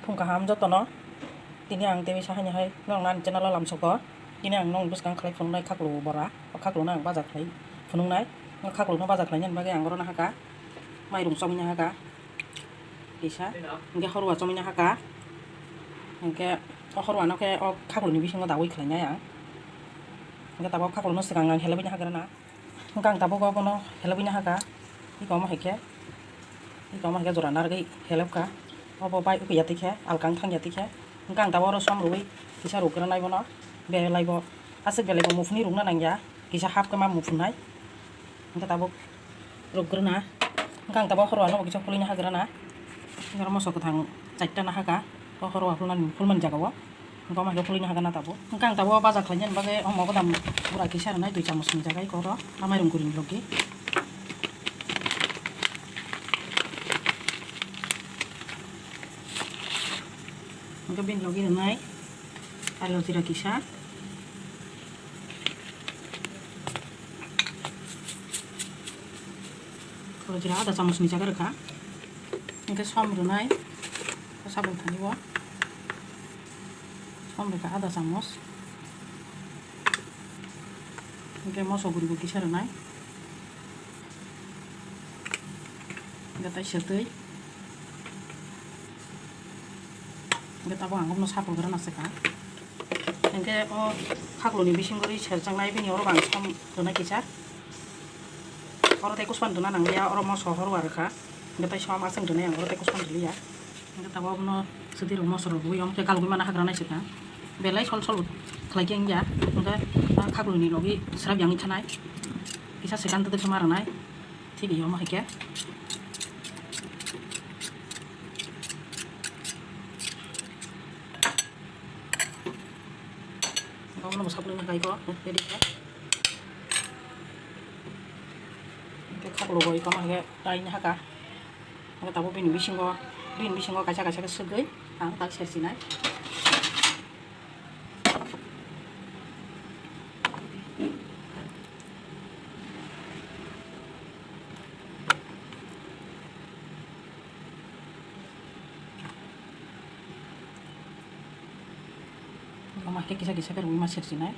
Phungka ham jotono tini ang tewi sahanya hai nong nan channel lam soko tini ang nong buskang khlai phungnai khaklu bora khaklu na ang baja khlai phunungnai khaklu no baja khlai nyan bage ang rona haka mairum chomina haka isa ingke horwa chomina haka ingke horwa no ke o khaklu ni bisingo dawai khlainai ang ingke tabo khaklu no sikang ang helabina haka na ingkang tabo go no helabina haka ikoma heke jora nargai helabka obo bai uki yatikhe alkang thang yatikhe ingkang tabo ro som rui kisa rukra nai bono be laibo asik be laibo mufni rungna nangya kisa hap kama mufunai ingka tabo rukgrana ingkang tabo horwa no kisa khulina hagrana ingka mosok thang chaita na haka o horwa fulman jagawo ingka ma khulina hagana tabo ingkang tabo baja khlainyan bage omo godam pura kisa nai 2 chamus ni jagai koro amai rungkurin logi ingka bin logi nai alo tira kisa kalau jira ada chamus ni jaga reka ingka som runai sabun thaniwa som reka ada chamus ingka moso guribo kisa runai ingka tai setui ingka tabo angom no sapul grana seka ingke o khaklu ni bisingori serjangnai bini oro bang som runai kisa oro tei kuspan duna nanglia oro moso horwa reka ingka tai som aseng dunai ang oro tei kuspan dulia ingka tabo no sedir moso rogui om te kalgui mana hagrana seka belai sol khlai keng ja ingka khaklu ni logi srab yang ithanai kisa sekan tete kemaranai thik iyo ma hike kamu mau sabun ngai ko jadi ya ke khaklu goi ko ma ge tai nya haka ngata tabo bin bisingo kaca ke segai ang tak sersinai Memakai kisah-kisah dari Wimas Sersina.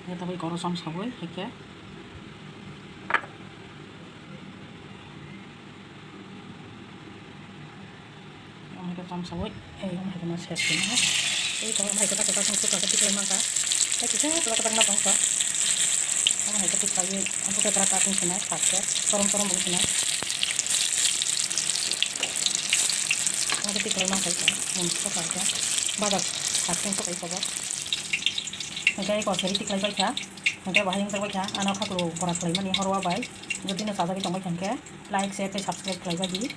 Ya, tapi kalau som saboy, ya. Memakai som saboy, memakai Wimas Sersina. Kalau memakai kata suka ketik lemang ka, kita kalau ketang napang ka. Memakai ketik lagi, aku keterata pun sini, pakai, torong pun sini. Ketik lemang kayak untuk aja badak kasing sok iko bos ngai ko seri tik lai bai kha ngai bahing tak bai kha ana khaklo pora klai mani horwa bai jodi na sada ki tomai khanke like share te subscribe klai bai di